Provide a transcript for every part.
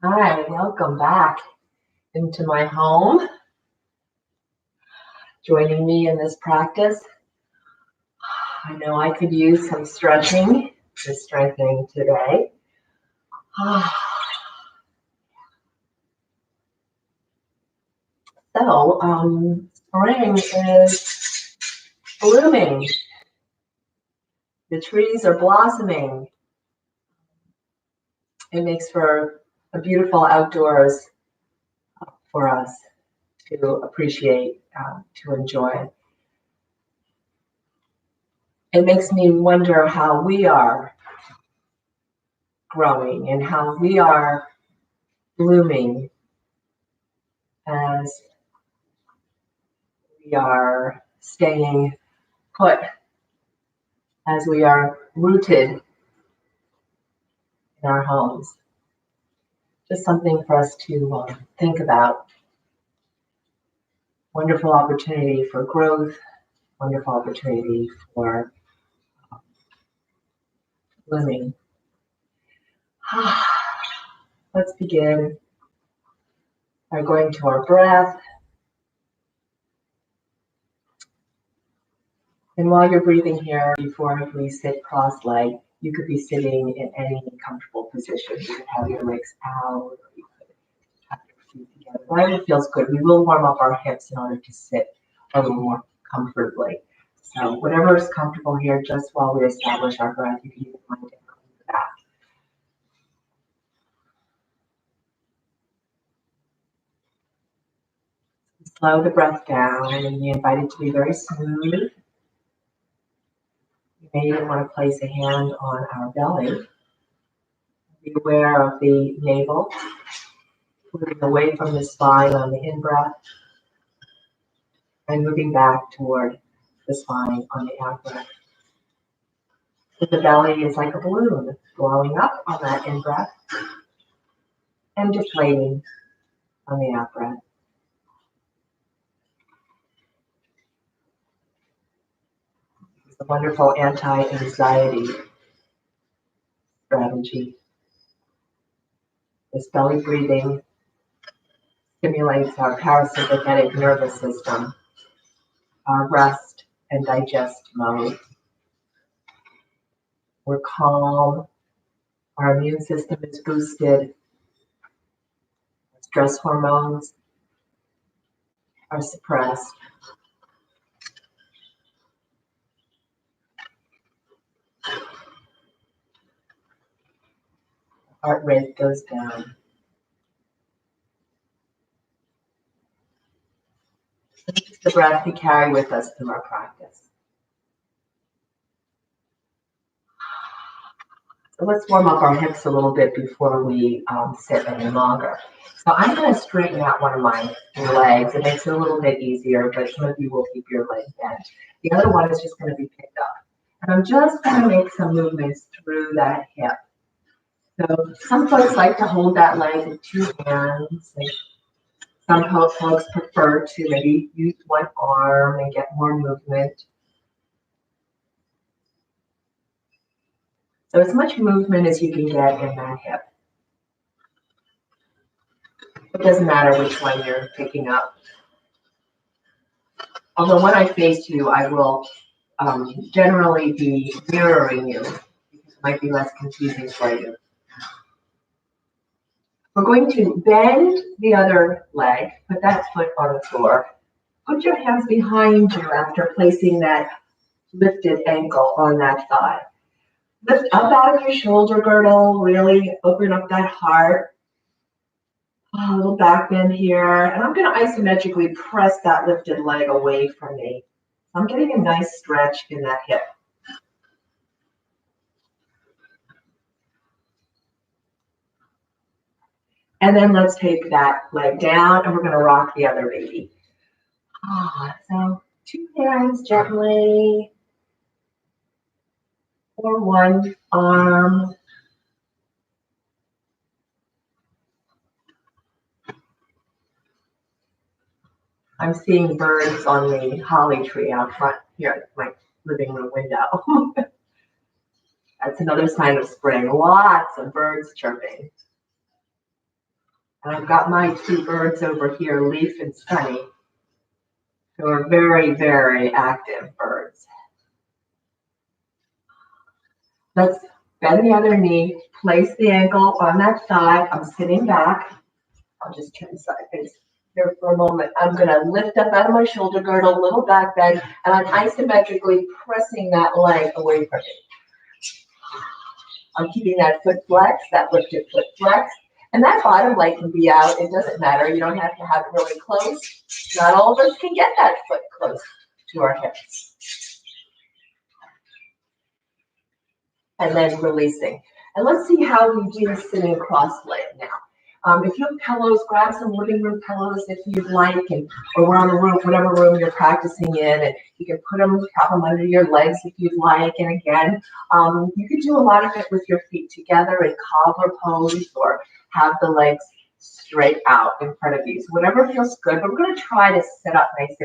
Hi, welcome back into my home. Joining me in this practice. I know I could use some stretching, just strengthening today. Spring is blooming. The trees are blossoming. It makes for a beautiful outdoors for us to appreciate, to enjoy. It makes me wonder how we are growing and how we are blooming as we are staying put, as we are rooted in our homes. Just something for us to think about. Wonderful opportunity for growth, wonderful opportunity for blooming. Let's begin by going to our breath. And while you're breathing here, before we sit cross-legged, you could be sitting in any comfortable position. You could have your legs out, or you could have your feet together. Whatever feels good. We will warm up our hips in order to sit a little more comfortably. So whatever is comfortable here, just while we establish our breath, you can even lie down on the back. Slow the breath down, and we invite it to be very smooth. You may even want to place a hand on our belly. Be aware of the navel, moving away from the spine on the in-breath, and moving back toward the spine on the out-breath. So the belly is like a balloon, blowing up on that in-breath and deflating on the out-breath. It's a wonderful anti-anxiety strategy. This belly breathing stimulates our parasympathetic nervous system, our rest and digest mode. We're calm, our immune system is boosted, stress hormones are suppressed. Heart rate goes down. This is the breath we carry with us through our practice. So let's warm up our hips a little bit before we sit any longer. So I'm going to straighten out one of my legs. It makes it a little bit easier, but some of you will keep your leg bent. The other one is just going to be picked up. And I'm just going to make some movements through that hip. So some folks like to hold that leg with two hands. Some folks prefer to maybe use one arm and get more movement. So as much movement as you can get in that hip. It doesn't matter which one you're picking up. Although when I face you, I will generally be mirroring you, because it might be less confusing for you. We're going to bend the other leg, put that foot on the floor. Put your hands behind you after placing that lifted ankle on that thigh. Lift up out of your shoulder girdle, really open up that heart. A little back bend here. And I'm going to isometrically press that lifted leg away from me. I'm getting a nice stretch in that hip. And then let's take that leg down and we're going to rock the other baby. So two hands gently, or one arm. I'm seeing birds on the holly tree out front here at my living room window. That's another sign of spring. Lots of birds chirping. And I've got my two birds over here, Leaf and Sunny, who are very, very active birds. Let's bend the other knee, place the ankle on that thigh. I'm sitting back. I'll just turn side face here for a moment. I'm going to lift up out of my shoulder girdle, little back bend, and I'm isometrically pressing that leg away from me. I'm keeping that foot flex, that lifted foot flex, and that bottom leg can be out. It doesn't matter. You don't have to have it really close. Not all of us can get that foot close to our hips. And then releasing. And let's see how we do sitting cross-legged now. If you have pillows, grab some living room pillows if you'd like, or we're on the roof, whatever room you're practicing in, and you can prop them under your legs if you'd like. And again, you could do a lot of it with your feet together in cobbler pose, or have the legs straight out in front of you. So whatever feels good, but we're going to try to sit up nice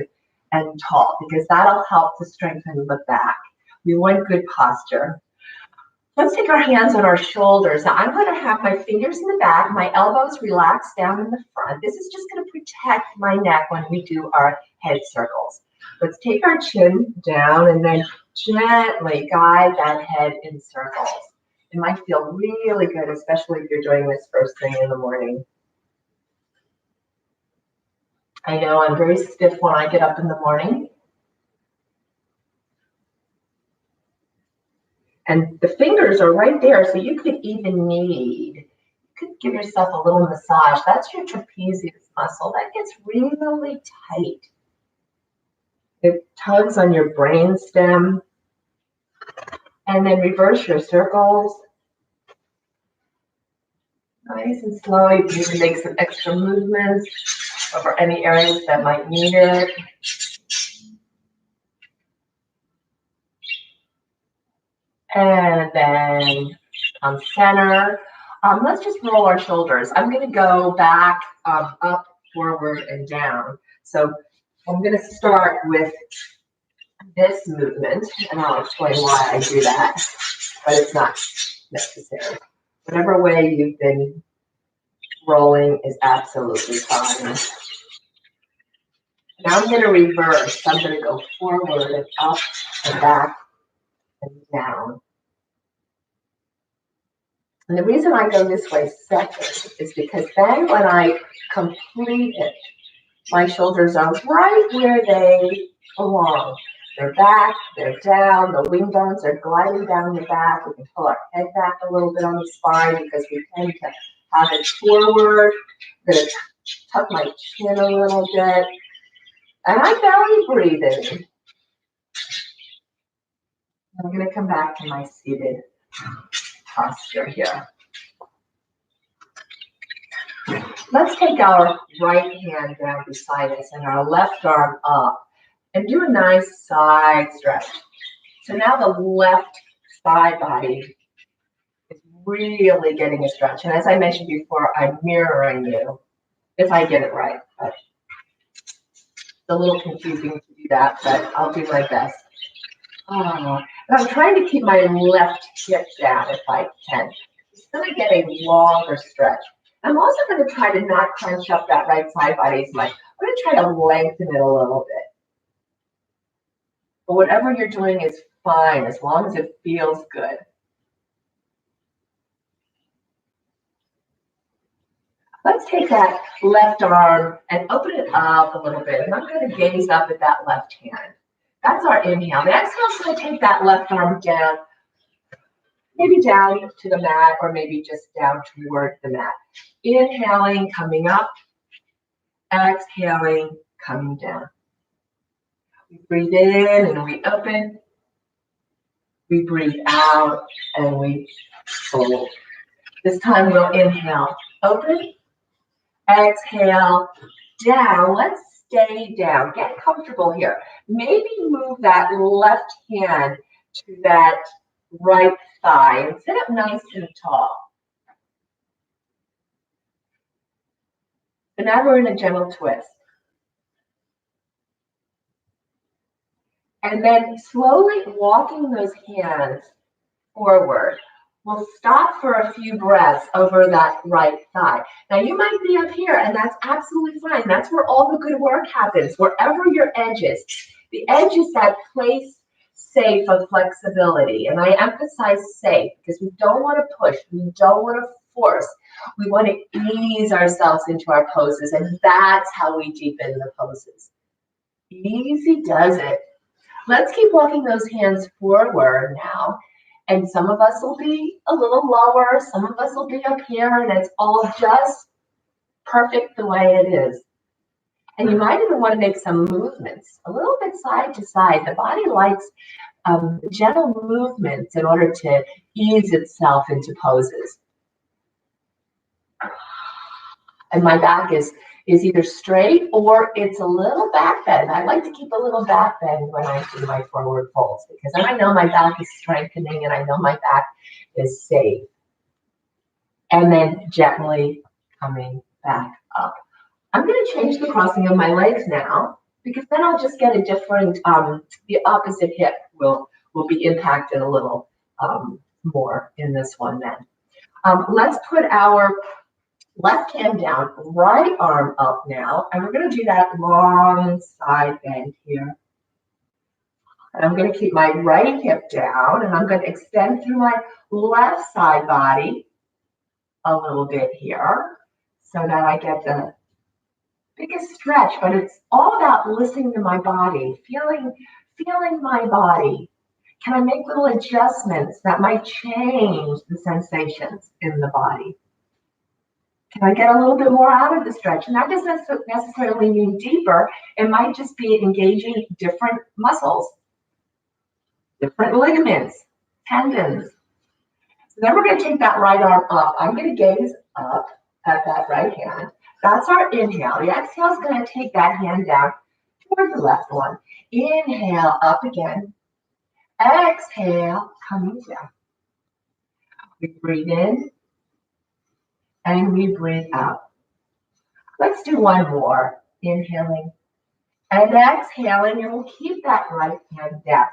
and tall, because that'll help to strengthen the back. We want good posture. Let's take our hands on our shoulders. Now I'm going to have my fingers in the back, my elbows relaxed down in the front. This is just going to protect my neck when we do our head circles. Let's take our chin down and then gently guide that head in circles. It might feel really good, especially if you're doing this first thing in the morning. I know I'm very stiff when I get up in the morning. And the fingers are right there, so you could even you could give yourself a little massage. That's your trapezius muscle. That gets really tight. It tugs on your brain stem. And then reverse your circles. Nice and slow. You can even make some extra movements over any areas that might need it. And then center. Let's just roll our shoulders. I'm going to go back, up, forward, and down. So I'm going to start with this movement, and I'll explain why I do that, but it's not necessary. Whatever way you've been rolling is absolutely fine. Now I'm going to reverse. I'm going to go forward and up and back and down. And the reason I go this way second is because then when I complete it, my shoulders are right where they belong. They're back, they're down, the wing bones are gliding down the back. We can pull our head back a little bit on the spine because we tend to have it forward. I'm going to tuck my chin a little bit. And I belly breathe in. I'm going to come back to my seated posture here. Let's take our right hand down beside us and our left arm up and do a nice side stretch. So now the left side body is really getting a stretch. And as I mentioned before, I'm mirroring you if I get it right. But it's a little confusing to do that, but I'll do my best. And I'm trying to keep my left hip down if I can. It's going to get a longer stretch. I'm also going to try to not crunch up that right side body as much. I'm going to try to lengthen it a little bit. But whatever you're doing is fine as long as it feels good. Let's take that left arm and open it up a little bit. And I'm going to gaze up at that left hand. That's our inhale. The exhale is going to take that left arm down, maybe down to the mat or maybe just down toward the mat. Inhaling, coming up. Exhaling, coming down. We breathe in and we open. We breathe out and we fold. This time we'll inhale, open. Exhale, down. Let's stay down. Get comfortable here. Maybe move that left hand to that right thigh and sit up nice and tall. And now we're in a gentle twist. And then slowly walking those hands forward. We'll stop for a few breaths over that right thigh. Now you might be up here and that's absolutely fine. That's where all the good work happens, wherever your edge is. The edge is that place safe of flexibility. And I emphasize safe because we don't want to push, we don't want to force. We want to ease ourselves into our poses, and that's how we deepen the poses. Easy does it. Let's keep walking those hands forward now. And some of us will be a little lower, some of us will be up here, and it's all just perfect the way it is. And you might even want to make some movements, a little bit side to side. The body likes gentle movements in order to ease itself into poses. And my back is either straight or it's a little back bend. I like to keep a little back bend when I do my forward folds because then I know my back is strengthening and I know my back is safe. And then gently coming back up. I'm going to change the crossing of my legs now because then I'll just get a different, the opposite hip will be impacted a little more in this one then. Let's put our left hand down, right arm up now, and we're going to do that long side bend here. And I'm going to keep my right hip down, and I'm going to extend through my left side body a little bit here so that I get the biggest stretch, but it's all about listening to my body, feeling my body. Can I make little adjustments that might change the sensations in the body? Can I get a little bit more out of the stretch? And that doesn't necessarily mean deeper. It might just be engaging different muscles, different ligaments, tendons. So then we're going to take that right arm up. I'm going to gaze up at that right hand. That's our inhale. The exhale is going to take that hand down toward the left one. Inhale, up again. Exhale, coming down. We breathe in. And we breathe out. Let's do one more. Inhaling and exhaling, and we'll keep that right hand down.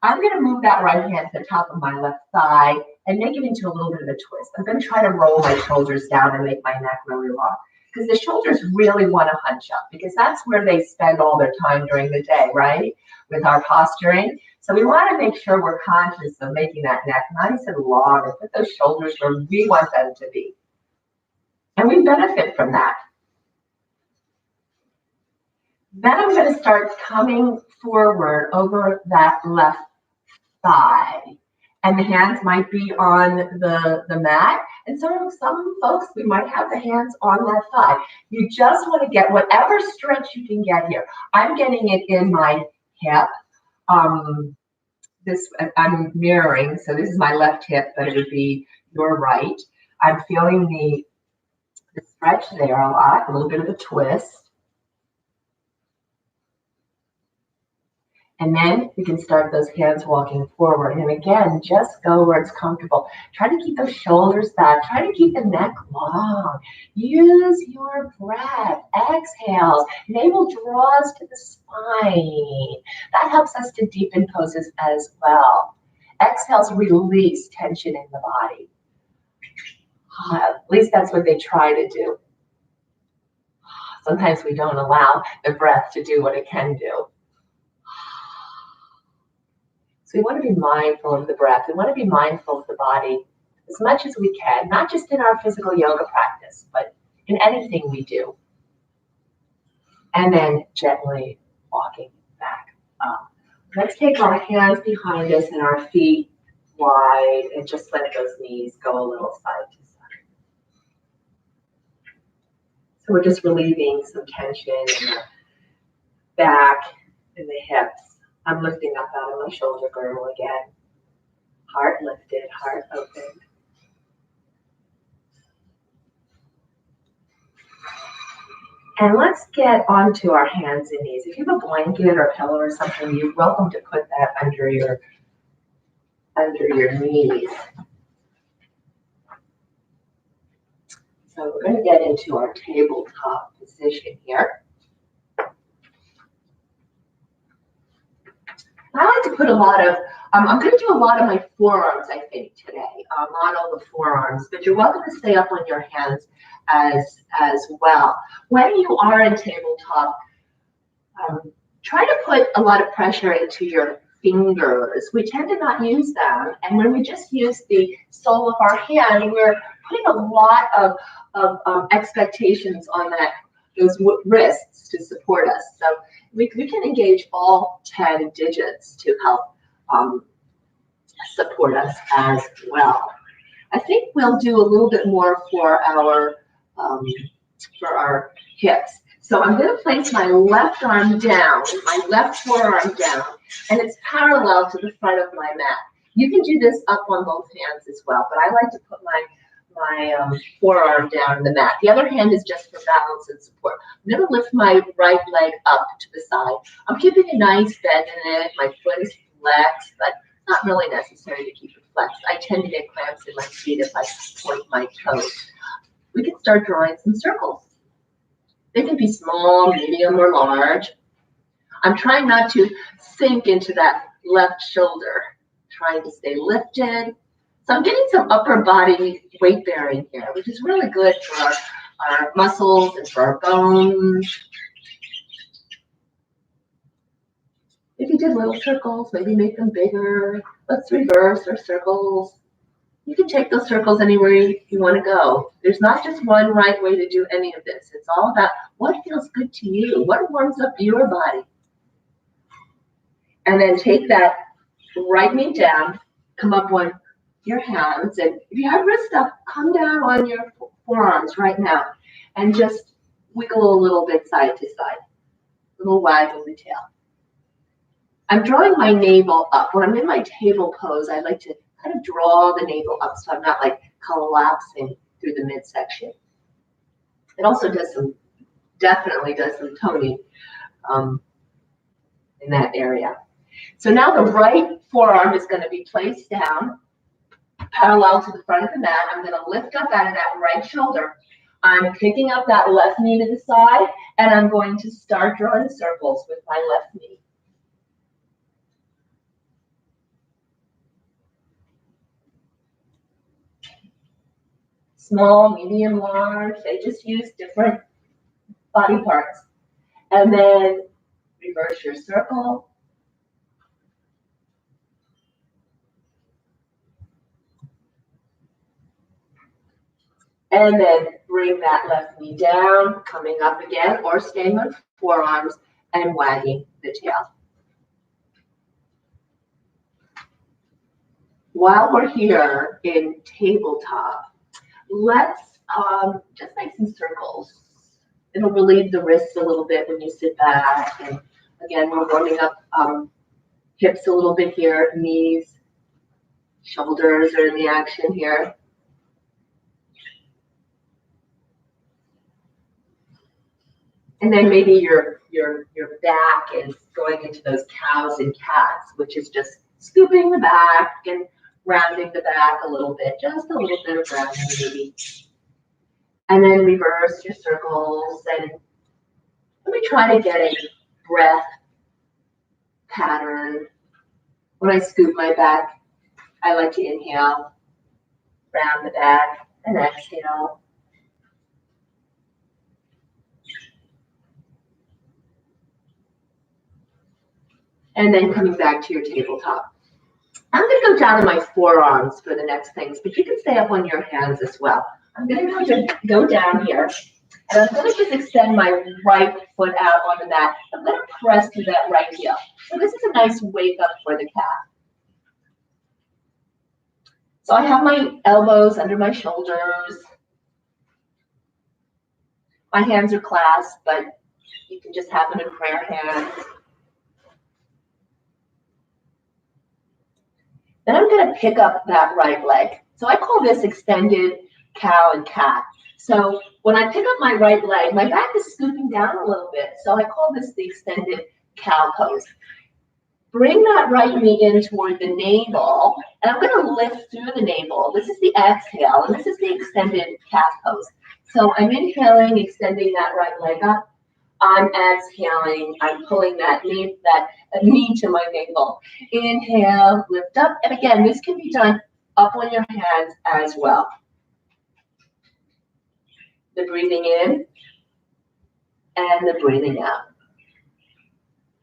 I'm going to move that right hand to the top of my left thigh and make it into a little bit of a twist. I'm going to try to roll my shoulders down and make my neck really long because the shoulders really want to hunch up because that's where they spend all their time during the day, right? With our posturing. So we want to make sure we're conscious of making that neck nice and long and put those shoulders where we want them to be. And we benefit from that. Then I'm going to start coming forward over that left thigh. And the hands might be on the mat. And some folks, we might have the hands on that thigh. You just want to get whatever stretch you can get here. I'm getting it in my hip. I'm mirroring, so this is my left hip, but it would be your right. I'm feeling the stretch there a lot, a little bit of a twist. And then we can start those hands walking forward. And again, just go where it's comfortable. Try to keep those shoulders back. Try to keep the neck long. Use your breath. Exhales. Navel draws to the spine. That helps us to deepen poses as well. Exhales release tension in the body. At least that's what they try to do. Sometimes we don't allow the breath to do what it can do. So we want to be mindful of the breath. We want to be mindful of the body as much as we can, not just in our physical yoga practice, but in anything we do. And then gently walking back up. Let's take our hands behind us and our feet wide and just let those knees go a little side to side. So we're just relieving some tension in the back and the hips. I'm lifting up out of my shoulder girdle again. Heart lifted, heart opened. And let's get onto our hands and knees. If you have a blanket or a pillow or something, you're welcome to put that under your knees. So we're going to get into our tabletop position here. I like to put a lot of I'm going to do a lot of my forearms, I think, today. Not all the forearms, but you're welcome to stay up on your hands as well. When you are in tabletop, try to put a lot of pressure into your fingers. We tend to not use them, and when we just use the sole of our hand, we're putting a lot of expectations on those wrists to support us. So we can engage all 10 digits to help support us as well. I think we'll do a little bit more for our hips. So I'm going to place my left arm down, my left forearm down, and it's parallel to the front of my mat. You can do this up on both hands as well, but I like to put my forearm down in the mat. The other hand is just for balance and support. I'm going to lift my right leg up to the side. I'm keeping a nice bend in it. My foot is flexed, but it's not really necessary to keep it flexed. I tend to get cramps in my feet if I point my toes. We can start drawing some circles. They can be small, medium, or large. I'm trying not to sink into that left shoulder, trying to stay lifted. So I'm getting some upper body weight bearing here, which is really good for our muscles and for our bones. If you did little circles, maybe make them bigger. Let's reverse our circles. You can take those circles anywhere you want to go. There's not just one right way to do any of this. It's all about what feels good to you, what warms up your body. And then take that right knee down, come up on your hands, and if you have wrist up, come down on your forearms right now and just wiggle a little bit side to side, a little wag of the tail. I'm drawing my navel up. When I'm in my table pose, I like to kind of draw the navel up so I'm not like collapsing through the midsection. It also definitely does some toning in that area. So now the right forearm is going to be placed down parallel to the front of the mat. I'm going to lift up out of that right shoulder. I'm kicking up that left knee to the side, and I'm going to start drawing circles with my left knee. Small, medium, large, they just use different body parts. And then reverse your circle. And then bring that left knee down, coming up again, or staying on forearms and wagging the tail. While we're here in tabletop, let's just make some circles. It'll relieve the wrists a little bit when you sit back. And again, we're warming up hips a little bit here, knees, shoulders are in the action here. And then maybe your back is going into those cows and cats, which is just scooping the back and rounding the back a little bit, just a little bit of rounding maybe. And then reverse your circles. And let me try to get a breath pattern. When I scoop my back, I like to inhale, round the back, and exhale. And then coming back to your tabletop. I'm going to go down on my forearms for the next things, but you can stay up on your hands as well. I'm going to go down here, and I'm going to just extend my right foot out on the mat. I'm going to press through that right heel. So this is a nice wake up for the calf. So I have my elbows under my shoulders. My hands are clasped, but you can just have them in prayer hands. Then I'm going to pick up that right leg. So I call this extended cow and cat. So when I pick up my right leg, my back is scooping down a little bit. So I call this the extended cow pose. Bring that right knee in toward the navel, and I'm going to lift through the navel. This is the exhale, and this is the extended calf pose. So I'm inhaling, extending that right leg up. I'm exhaling. I'm pulling that knee to my navel. Inhale, lift up. And again, this can be done up on your hands as well. The breathing in and the breathing out.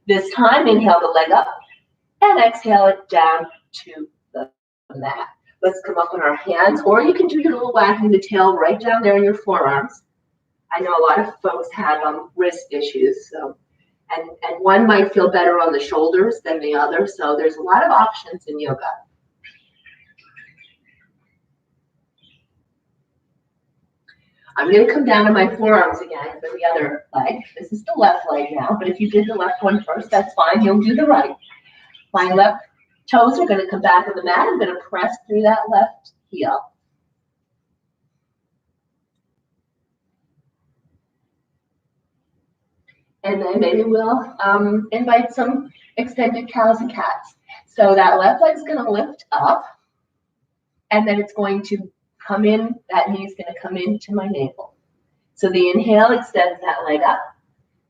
This time, inhale the leg up and exhale it down to the mat. Let's come up on our hands, or you can do your little wagging the tail right down there in your forearms. I know a lot of folks have wrist issues, so and one might feel better on the shoulders than the other, so there's a lot of options in yoga. I'm going to come down to my forearms again for the other leg. This is the left leg now, but if you did the left one first, that's fine. You'll do the right. My left toes are going to come back on the mat. I'm going to press through that left heel. And then maybe we'll invite some extended cows and cats. So that left leg's going to lift up, and then it's going to come in, that knee's going to come into my navel. So the inhale extends that leg up.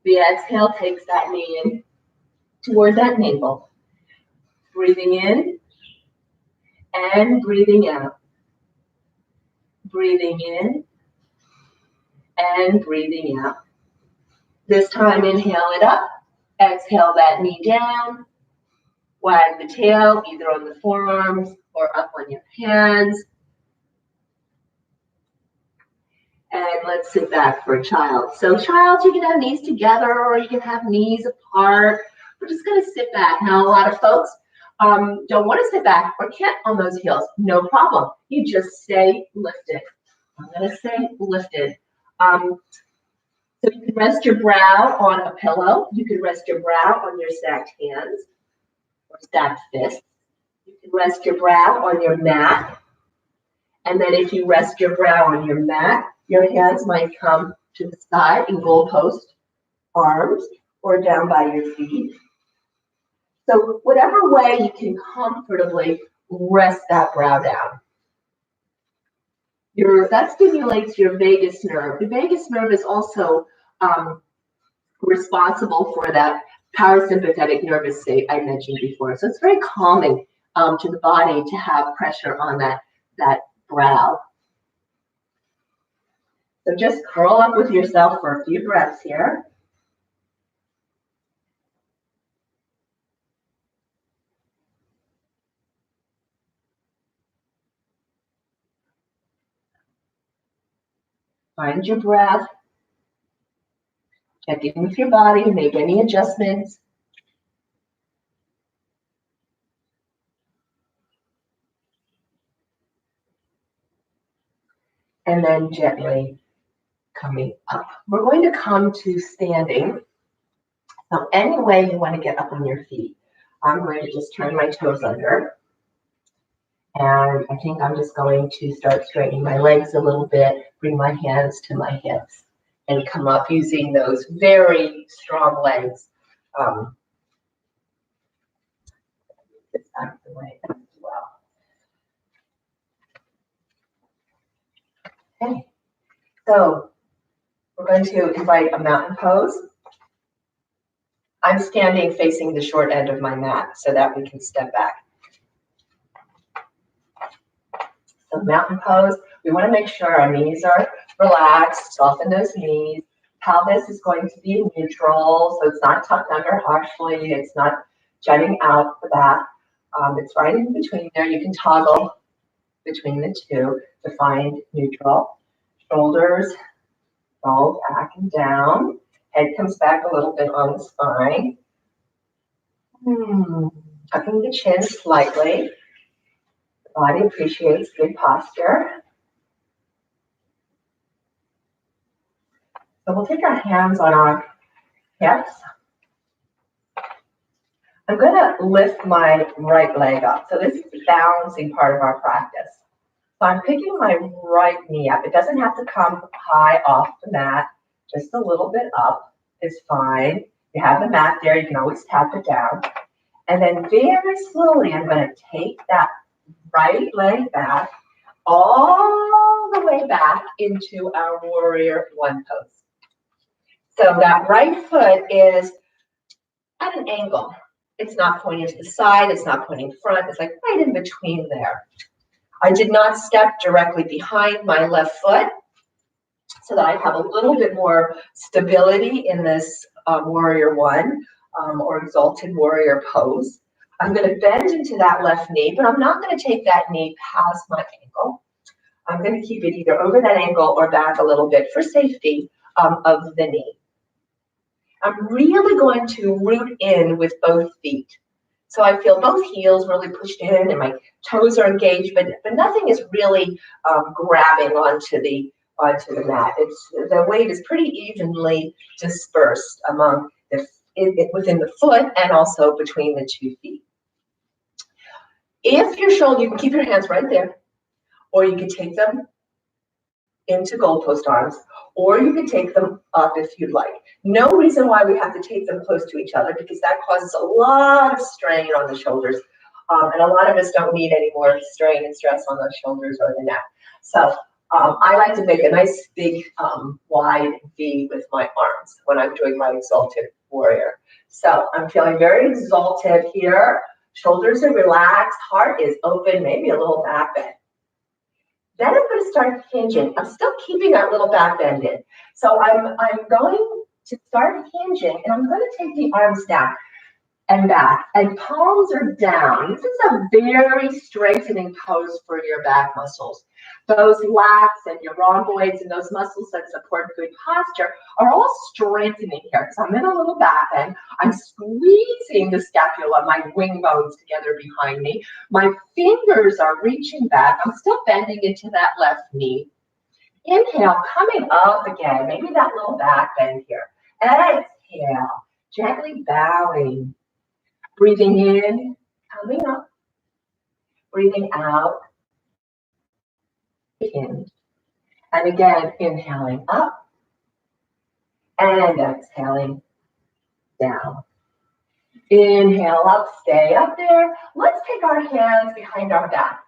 The exhale takes that knee in toward that navel. Breathing in and breathing out. Breathing in and breathing out. This time, inhale it up. Exhale that knee down. Wag the tail either on the forearms or up on your hands. And let's sit back for a child. So child, you can have knees together or you can have knees apart. We're just going to sit back. Now, a lot of folks don't want to sit back or can't on those heels. No problem. You just stay lifted. I'm going to stay lifted. So you can rest your brow on a pillow. You can rest your brow on your stacked hands or stacked fists. You can rest your brow on your mat. And then if you rest your brow on your mat, your hands might come to the side in goalpost arms or down by your feet. So whatever way you can comfortably rest that brow down. That stimulates your vagus nerve. The vagus nerve is also responsible for that parasympathetic nervous state I mentioned before. So it's very calming to the body to have pressure on that brow. So just curl up with yourself for a few breaths here. Find your breath. Check in with your body, make any adjustments. And then gently coming up. We're going to come to standing. So any way you want to get up on your feet. I'm going to just turn my toes under. And I think I'm just going to start straightening my legs a little bit, bring my hands to my hips, and come up using those very strong legs. This out of the way as well. Okay, so we're going to invite a mountain pose. I'm standing facing the short end of my mat so that we can step back. So mountain pose, we want to make sure our knees are relaxed, soften those knees. Pelvis is going to be neutral, so it's not tucked under harshly, it's not jutting out the back. It's right in between there. You can toggle between the two to find neutral. Shoulders roll back and down. Head comes back a little bit on the spine. Tucking the chin slightly. The body appreciates good posture. So we'll take our hands on our hips. I'm going to lift my right leg up. So this is the balancing part of our practice. So I'm picking my right knee up. It doesn't have to come high off the mat. Just a little bit up is fine. You have the mat there. You can always tap it down. And then very slowly, I'm going to take that right leg back all the way back into our warrior one pose. So that right foot is at an angle. It's not pointing to the side, it's not pointing front, it's like right in between there. I did not step directly behind my left foot so that I have a little bit more stability in this warrior one or exalted warrior pose. I'm going to bend into that left knee, but I'm not going to take that knee past my ankle. I'm going to keep it either over that ankle or back a little bit for safety of the knee. I'm really going to root in with both feet. So I feel both heels really pushed in and my toes are engaged, but nothing is really grabbing onto the mat. The weight is pretty evenly dispersed among within the foot and also between the 2 feet. If your shoulder, you can keep your hands right there, or you can take them into goalpost arms, or you can take them up if you'd like. No reason why we have to take them close to each other because that causes a lot of strain on the shoulders. And a lot of us don't need any more strain and stress on those shoulders or the neck. So I like to make a nice big wide V with my arms when I'm doing my exalted warrior. So I'm feeling very exalted here. Shoulders are relaxed, heart is open, maybe a little back bend. Then I'm going to start hinging. I'm still keeping that little back bend in. So I'm going to start hinging, and I'm going to take the arms down and back, and palms are down. This is a very strengthening pose for your back muscles. Those lats and your rhomboids and those muscles that support good posture are all strengthening here. So I'm in a little back bend. I'm squeezing the scapula, my wing bones together behind me. My fingers are reaching back. I'm still bending into that left knee. Inhale, coming up again, maybe that little back bend here. Exhale, gently bowing. Breathing in, coming up. Breathing out, in. And again, inhaling up and exhaling down. Inhale up, stay up there. Let's take our hands behind our back.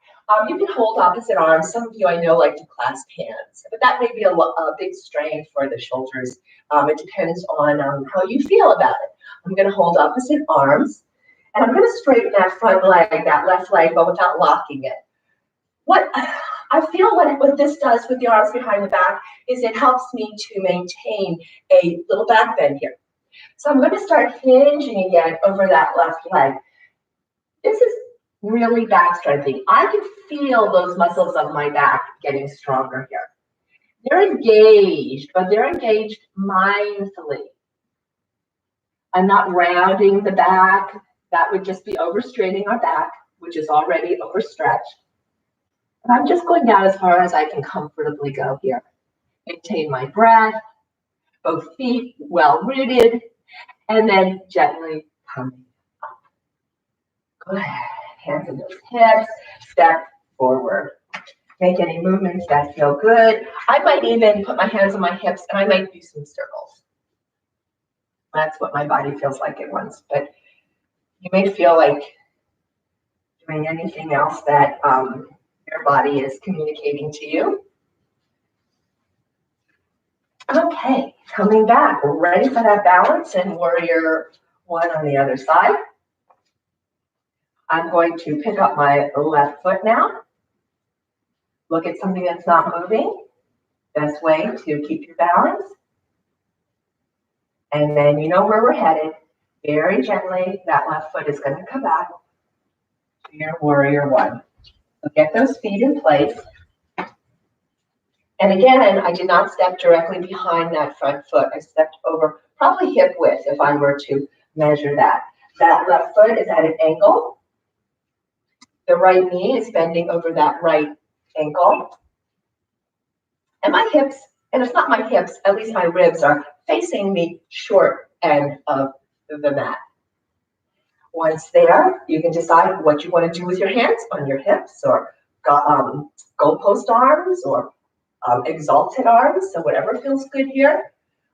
You can hold opposite arms. Some of you I know like to clasp hands, but that may be a big strain for the shoulders. It depends on how you feel about it. I'm going to hold opposite arms, and I'm going to straighten that front leg, that left leg, but without locking it. What I feel what this does with the arms behind the back is it helps me to maintain a little back bend here. So I'm going to start hinging again over that left leg. This is really back strengthening. I can feel those muscles of my back getting stronger here. They're engaged, but they're engaged mindfully. I'm not rounding the back. That would just be overstraining our back, which is already overstretched. And I'm just going down as far as I can comfortably go here. Maintain my breath, both feet well rooted, and then gently coming up. Go ahead, hands in those hips, step forward. Make any movements that feel good. I might even put my hands on my hips and I might do some circles. That's what my body feels like at once, but you may feel like doing anything else that your body is communicating to you. Okay, coming back. We're ready for that balance and warrior one on the other side. I'm going to pick up my left foot now. Look at something that's not moving. Best way to keep your balance. And then you know where we're headed. Very gently, that left foot is going to come back to your warrior one. So get those feet in place. And again, I did not step directly behind that front foot. I stepped over probably hip width if I were to measure that. That left foot is at an angle. The right knee is bending over that right ankle. And my hips, and it's not my hips, at least my ribs are facing the short end of the mat. Once there, you can decide what you want to do with your hands on your hips or goalpost arms or exalted arms, so whatever feels good here.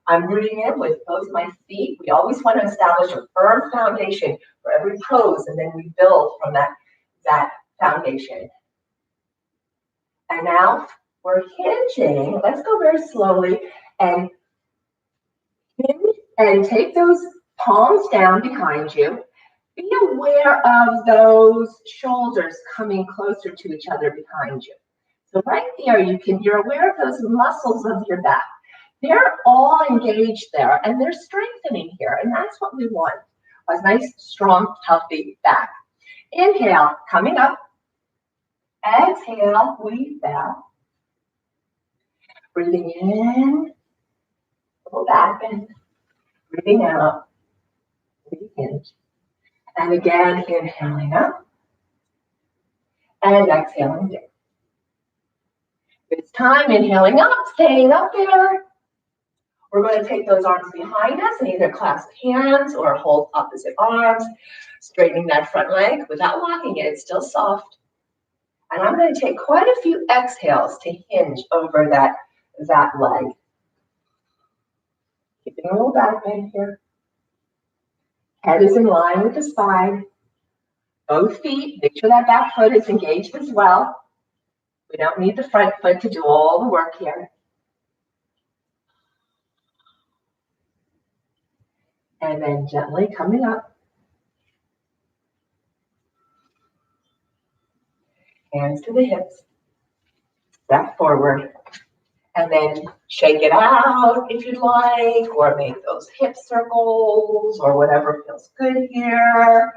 I'm rooting in with both my feet. We always want to establish a firm foundation for every pose, and then we build from that foundation. And now we're hinging. Let's go very slowly and hinge And take those palms down behind you. Be aware of those shoulders coming closer to each other behind you. So right there, you're aware of those muscles of your back. They're all engaged there, and they're strengthening here, and that's what we want, a nice, strong, healthy back. Inhale, coming up. Exhale, we bow. Breathing in, little back bend. Breathing out, we hinge. And again, inhaling up. And exhaling down. It's time, inhaling up, staying up there. We're going to take those arms behind us and either clasp hands or hold opposite arms, straightening that front leg without locking it. It's still soft. And I'm going to take quite a few exhales to hinge over that leg. Keeping a little back bend here. Head is in line with the spine. Both feet, make sure that back foot is engaged as well. We don't need the front foot to do all the work here. And then gently coming up. Hands to the hips. Step forward. And then shake it out if you'd like, or make those hip circles, or whatever feels good here.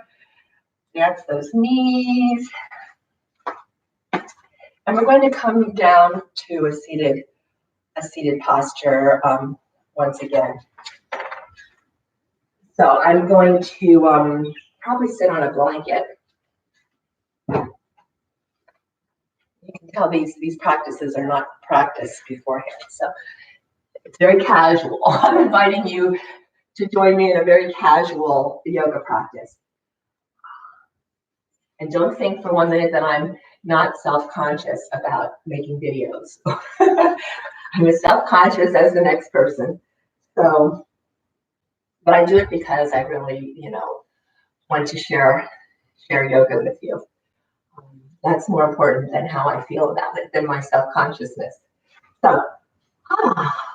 Dance those knees. And we're going to come down to a seated posture once again. So I'm going to probably sit on a blanket. You can tell these practices are not practiced beforehand, so it's very casual. I'm inviting you to join me in a very casual yoga practice. And don't think for 1 minute that I'm not self-conscious about making videos. I'm as self-conscious as the next person. So, but I do it because I really, want to share yoga with you. That's more important than how I feel about it, than my self-consciousness. So,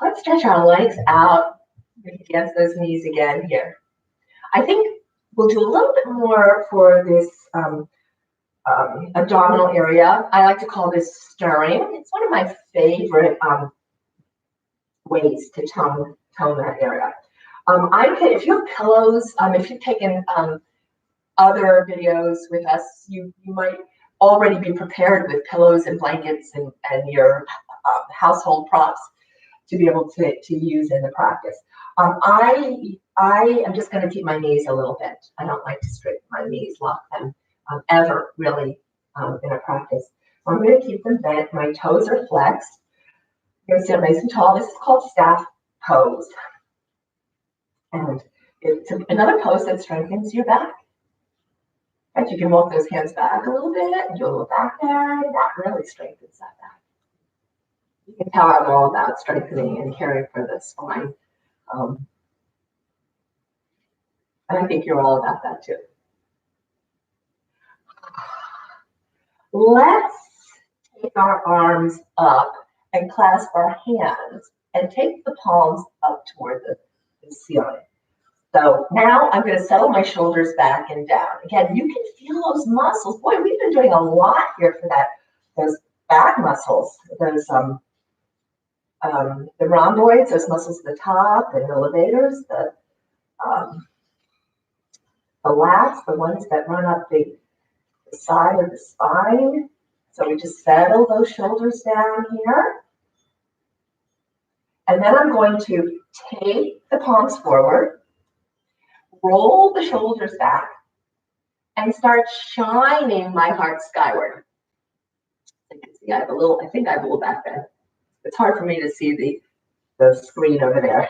let's stretch our legs out. Dance those knees again here. I think we'll do a little bit more for this abdominal area. I like to call this stirring. It's one of my favorite ways to tone that area. If you have pillows, if you've taken other videos with us, you might already be prepared with pillows and blankets and your household props to be able to use in the practice. I am just going to keep my knees a little bent. I don't like to straighten my knees, lock them ever really in a practice. So I'm going to keep them bent. My toes are flexed. I'm going to sit nice and tall. This is called staff pose. And it's another pose that strengthens your back. And you can walk those hands back a little bit and do a little back there. That really strengthens that back. You can tell I'm all about strengthening and caring for the spine. And I think you're all about that too. Let's take our arms up and clasp our hands and take the palms up toward the ceiling. So now I'm going to settle my shoulders back and down. Again, you can feel those muscles. Boy, we've been doing a lot here for that. Those back muscles, those the rhomboids, those muscles at the top, and the levators, the lats, the ones that run up the side of the spine. So we just settle those shoulders down here. And then I'm going to take the palms forward, roll the shoulders back, and start shining my heart skyward. You can see I think I have a little back bend. It's hard for me to see the screen over there.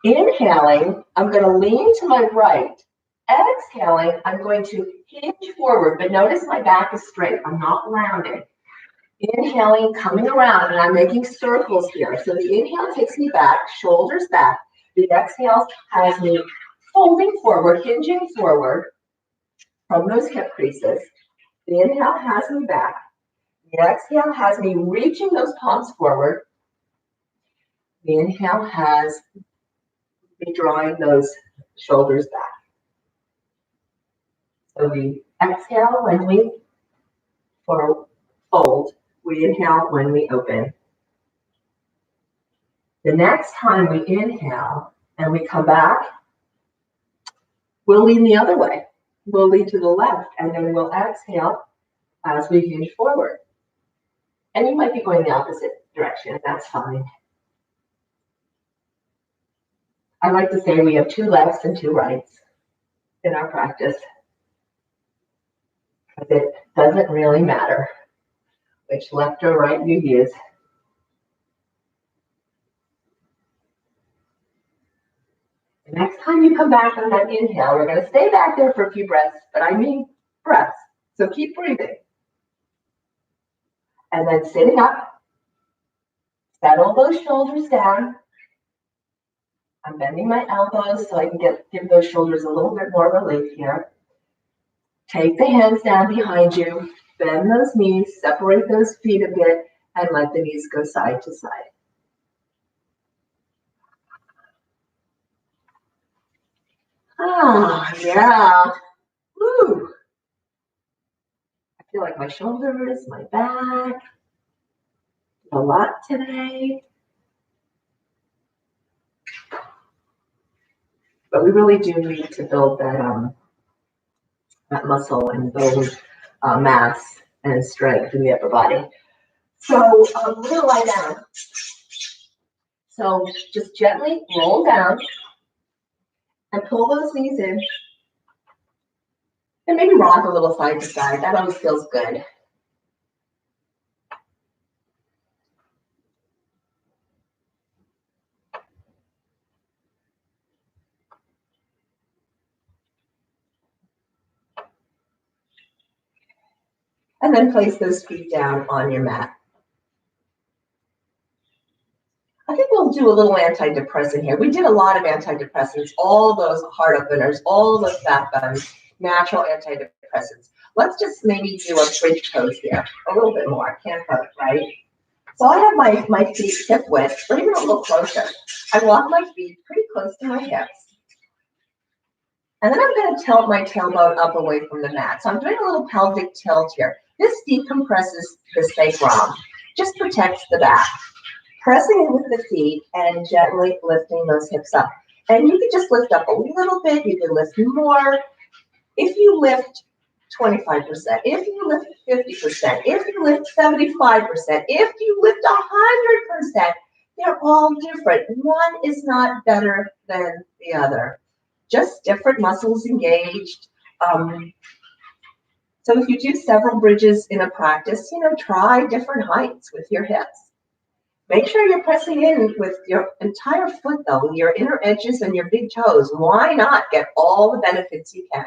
Inhaling, I'm going to lean to my right. Exhaling, I'm going to hinge forward, but notice my back is straight. I'm not rounding. Inhaling, coming around, and I'm making circles here. So the inhale takes me back, shoulders back. The exhale has me folding forward, hinging forward from those hip creases. The inhale has me back. The exhale has me reaching those palms forward. The inhale has Be drawing those shoulders back. So we exhale when we fold. We inhale when we open. The next time we inhale and we come back, we'll lean the other way. We'll lean to the left, and then we'll exhale as we hinge forward. And you might be going the opposite direction. That's fine. I like to say we have 2 lefts and 2 rights in our practice. Because it doesn't really matter which left or right you use. The next time you come back on that inhale, we're going to stay back there for a few breaths, but I mean breaths. So keep breathing. And then sitting up, settle those shoulders down. I'm bending my elbows so I can give those shoulders a little bit more relief here. Take the hands down behind you, bend those knees, separate those feet a bit, and let the knees go side to side. Ah, yeah. Woo. I feel like my shoulders, my back, a lot today. But we really do need to build that muscle and bone mass and strength in the upper body. So we're going to lie down. So just gently roll down and pull those knees in. And maybe rock a little side to side. That always feels good. And then place those feet down on your mat. I think we'll do a little antidepressant here. We did a lot of antidepressants, all those heart openers, all those fat burns, natural antidepressants. Let's just maybe do a bridge pose here, a little bit more. Can't hurt, right? So I have my feet hip width, or even a little closer. I walk my feet pretty close to my hips. And then I'm going to tilt my tailbone up away from the mat. So I'm doing a little pelvic tilt here. This decompresses the sacrum, just protects the back. Pressing in with the feet and gently lifting those hips up. And you can just lift up a little bit. You can lift more. If you lift 25%, if you lift 50%, if you lift 75%, if you lift 100%, they're all different. One is not better than the other. Just different muscles engaged. So if you do several bridges in a practice, try different heights with your hips. Make sure you're pressing in with your entire foot, though, your inner edges and your big toes. Why not get all the benefits you can?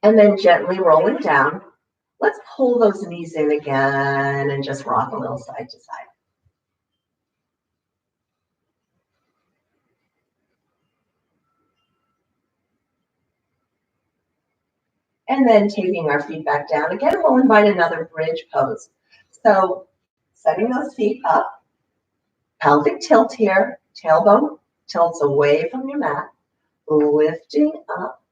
And then gently rolling down. Let's pull those knees in again and just rock a little side to side. And then taking our feet back down. Again, we'll invite another bridge pose. So setting those feet up, pelvic tilt here, tailbone tilts away from your mat, lifting up.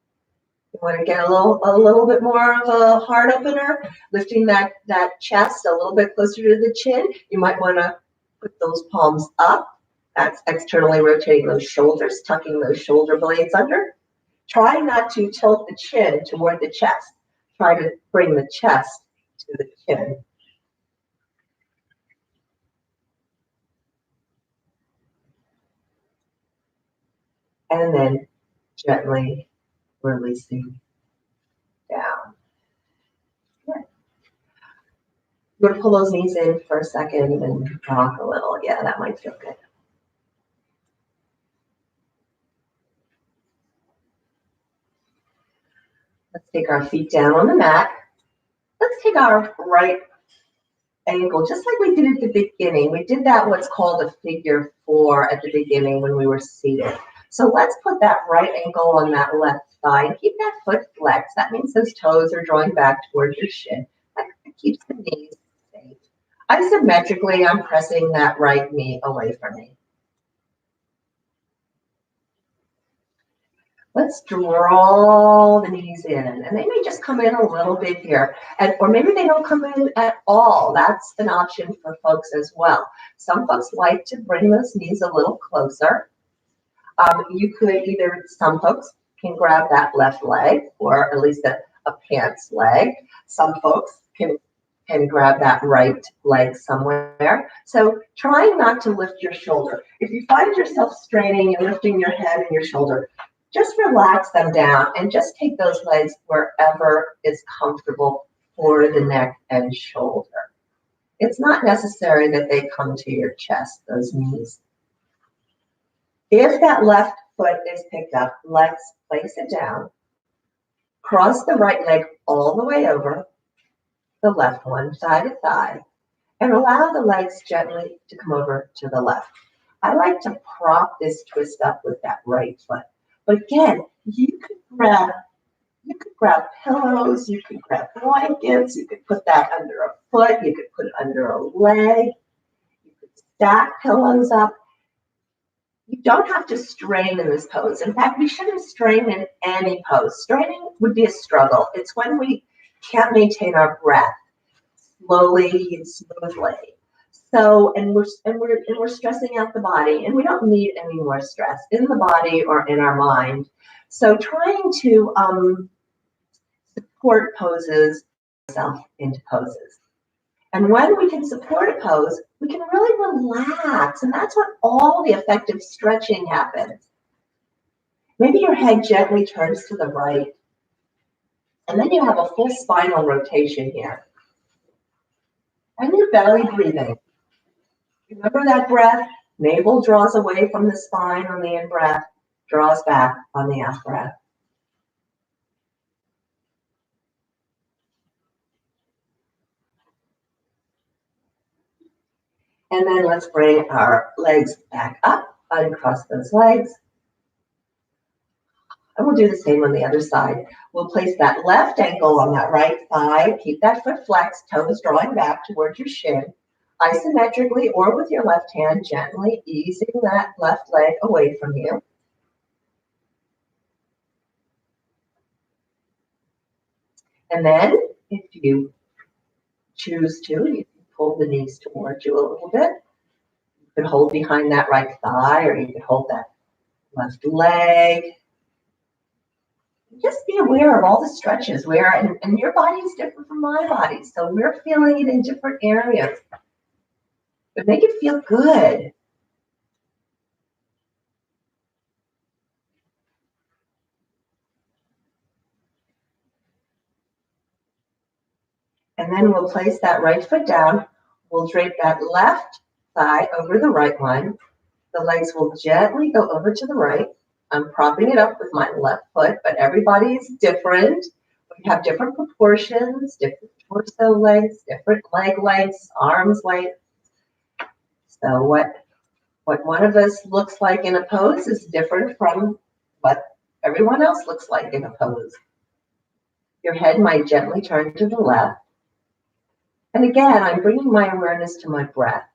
You want to get a little bit more of a heart opener, lifting that chest a little bit closer to the chin. You might want to put those palms up. That's externally rotating those shoulders, tucking those shoulder blades under. Try not to tilt the chin toward the chest. Try to bring the chest to the chin. And then gently releasing down. Good. You're going to pull those knees in for a second and rock a little. Yeah, that might feel good. Let's take our feet down on the mat. Let's take our right ankle, just like we did at the beginning. We did that what's called a figure 4 at the beginning when we were seated. So let's put that right ankle on that left thigh. Keep that foot flexed. That means those toes are drawing back towards your shin. That keeps the knees safe. Isometrically, I'm pressing that right knee away from me. Let's draw the knees in, and they may just come in a little bit here, or maybe they don't come in at all. That's an option for folks as well. Some folks like to bring those knees a little closer. You could some folks can grab that left leg, or at least a pants leg. Some folks can grab that right leg somewhere. So trying not to lift your shoulder. If you find yourself straining and lifting your head and your shoulder, just relax them down and just take those legs wherever is comfortable for the neck and shoulder. It's not necessary that they come to your chest, those knees. If that left foot is picked up, let's place it down. Cross the right leg all the way over, the left one, thigh to thigh, and allow the legs gently to come over to the left. I like to prop this twist up with that right foot. But again, you could grab pillows, you could grab blankets, you could put that under a foot, you could put it under a leg, you could stack pillows up. You don't have to strain in this pose. In fact, we shouldn't strain in any pose. Straining would be a struggle. It's when we can't maintain our breath slowly and smoothly. So, and we're stressing out the body, and we don't need any more stress in the body or in our mind. So, trying to support poses, yourself into poses. And when we can support a pose, we can really relax, and that's when all the effective stretching happens. Maybe your head gently turns to the right, and then you have a full spinal rotation here. And your belly breathing. Remember that breath? Navel draws away from the spine on the in-breath, draws back on the out-breath. And then let's bring our legs back up, uncross those legs. And we'll do the same on the other side. We'll place that left ankle on that right thigh. Keep that foot flexed, toes drawing back towards your shin. Isometrically or with your left hand, gently easing that left leg away from you. And then, if you choose to, you can pull the knees towards you a little bit. You could hold behind that right thigh, or you could hold that left leg. Just be aware of all the stretches and your body is different from my body, so we're feeling it in different areas. But make it feel good. And then we'll place that right foot down. We'll drape that left thigh over the right one. The legs will gently go over to the right. I'm propping it up with my left foot, but everybody's different. We have different proportions, different torso lengths, different leg lengths, arms length. So what one of us looks like in a pose is different from what everyone else looks like in a pose. Your head might gently turn to the left. And again, I'm bringing my awareness to my breath.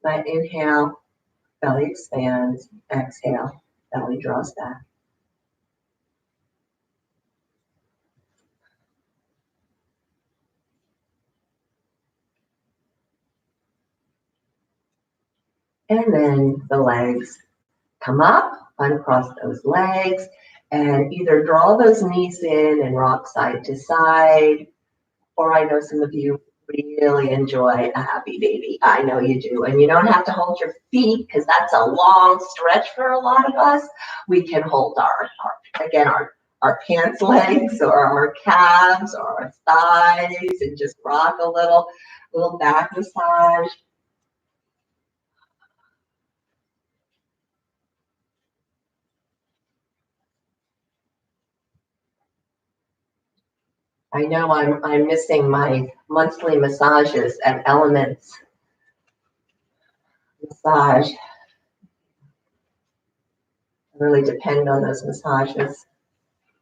I inhale, belly expands, exhale, belly draws back. And then the legs come up, uncross those legs, and either draw those knees in and rock side to side, or I know some of you really enjoy a happy baby. I know you do. And you don't have to hold your feet because that's a long stretch for a lot of us. We can hold our pants legs or our calves or our thighs and just rock a little back massage. I know I'm missing my monthly massages at Elements Massage. I really depend on those massages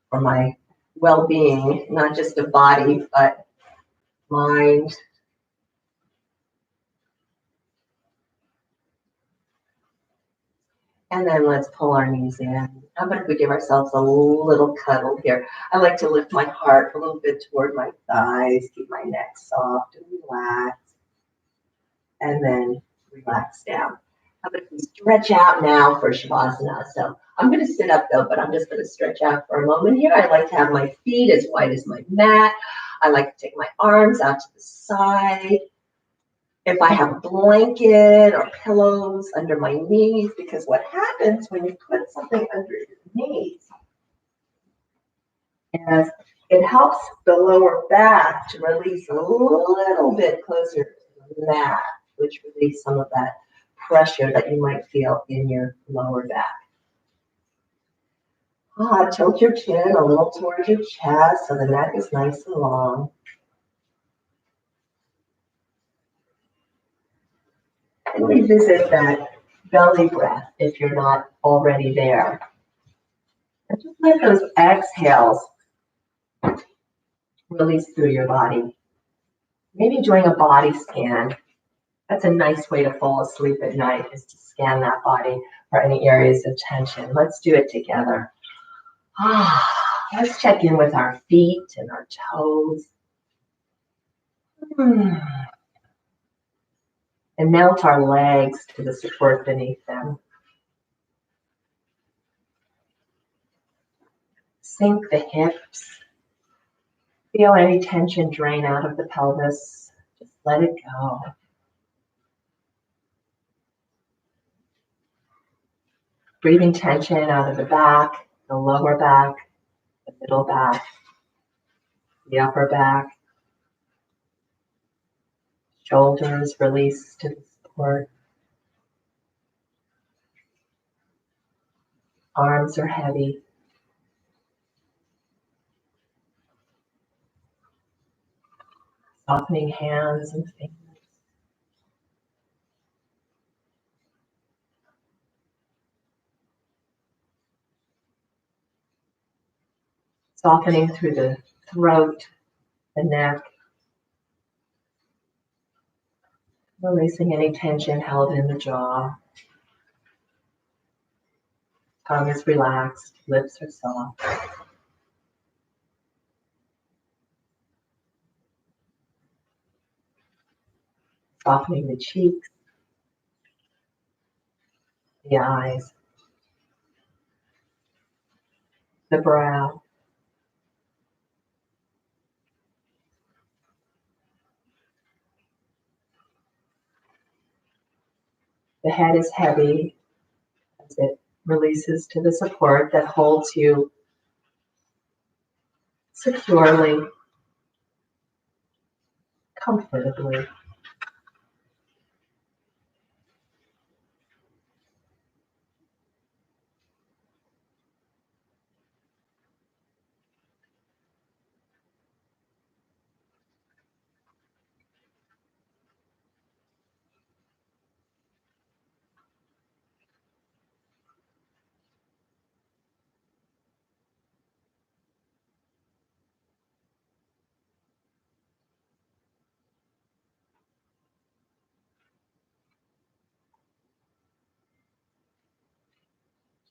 for my well-being, not just of body, but mind. And then let's pull our knees in. How about if we give ourselves a little cuddle here? I like to lift my heart a little bit toward my thighs, keep my neck soft and relaxed, and then relax down. How about if we stretch out now for Shavasana? So I'm going to sit up though, but I'm just going to stretch out for a moment here. I like to have my feet as wide as my mat. I like to take my arms out to the side. If I have a blanket or pillows under my knees, because what happens when you put something under your knees is it helps the lower back to release a little bit closer to the mat, which release some of that pressure that you might feel in your lower back. Tilt your chin a little towards your chest so the neck is nice and long. And revisit that belly breath if you're not already there. And just let those exhales release through your body. Maybe doing a body scan. That's a nice way to fall asleep at night, is to scan that body for any areas of tension. Let's do it together. Let's check in with our feet and our toes. And melt our legs to the support beneath them. Sink the hips. Feel any tension drain out of the pelvis. Just let it go. Breathing tension out of the back, the lower back, the middle back, the upper back. Shoulders release to the support. Arms are heavy. Softening hands and fingers. Softening through the throat, the neck. Releasing any tension held in the jaw. Tongue is relaxed, lips are soft. Softening the cheeks, the eyes, the brow. The head is heavy as it releases to the support that holds you securely, comfortably.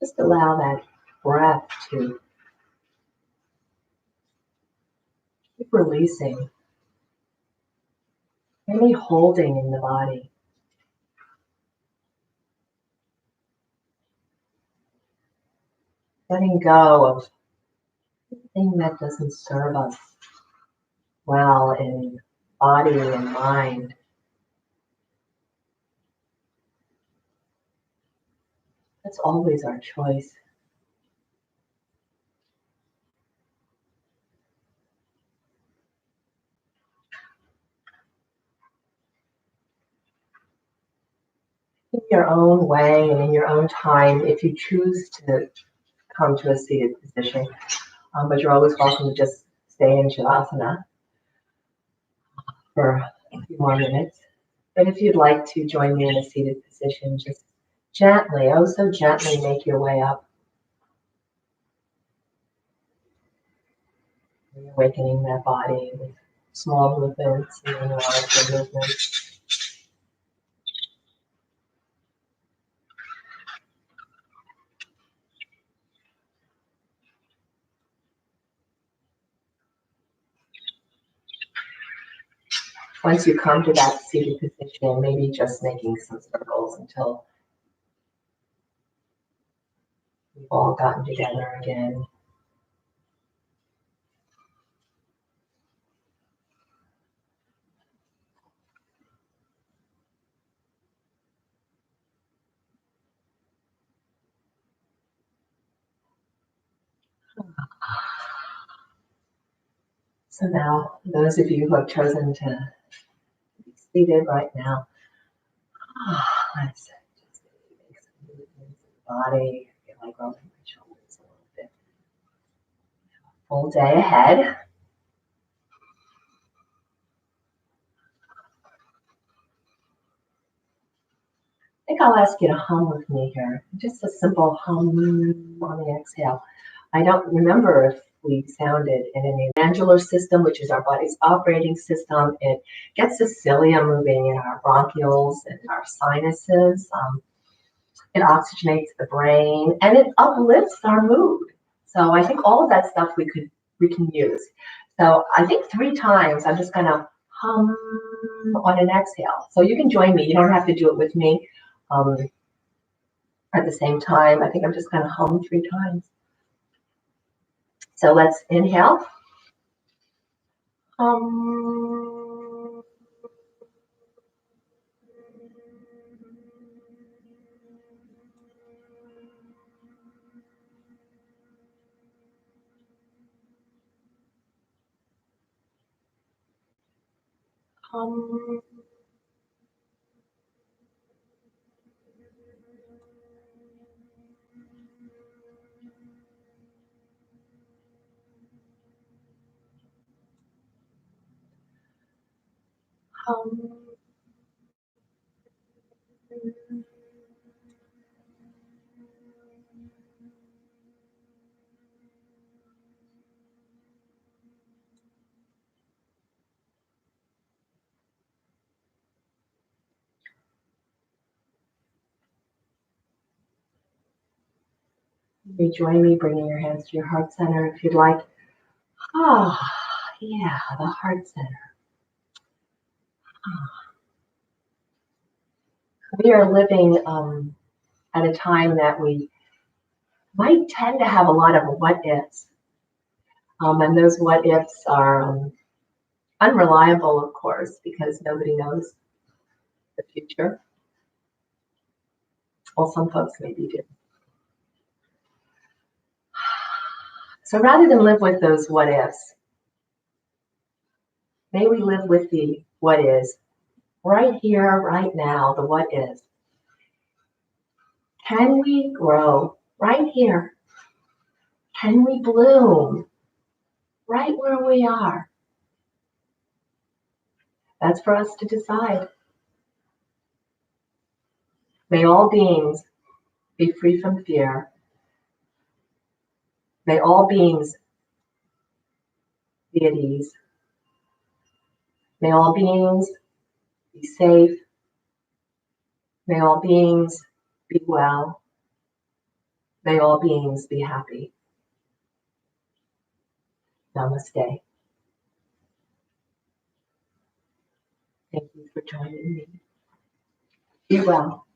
Just allow that breath to keep releasing any holding in the body. Letting go of anything that doesn't serve us well in body and mind. That's always our choice. In your own way and in your own time, if you choose to come to a seated position, but you're always welcome to just stay in Shavasana for a few more minutes. But if you'd like to join me in a seated position, just gently, oh so gently make your way up. Awakening that body with small movements and then larger movements. Once you come to that seated position, maybe just making some circles until we've all gotten together again. So now, those of you who have chosen to be seated right now, let's just make some movements in the body. I feel like rolling my shoulders a little bit. Full day ahead. I think I'll ask you to hum with me here. Just a simple hum on the exhale. I don't remember if we sounded in an angular system, which is our body's operating system. It gets the cilia moving in our bronchioles and our sinuses. It oxygenates the brain and it uplifts our mood. So I think all of that stuff we can use. So I think 3 times I'm just gonna hum on an exhale. So you can join me. You don't have to do it with me at the same time. I think I'm just gonna hum 3 times. So let's inhale. Hum. Hum. Hum. You join me bringing your hands to your heart center if you'd like. Ah, yeah, the heart center. We are living at a time that we might tend to have a lot of what ifs. And those what ifs are unreliable, of course, because nobody knows the future. Well, some folks maybe do. So rather than live with those what ifs, may we live with the what is, right here, right now, the what is. Can we grow right here? Can we bloom right where we are? That's for us to decide. May all beings be free from fear. May all beings be at ease. May all beings be safe. May all beings be well. May all beings be happy. Namaste. Thank you for joining me. Be well.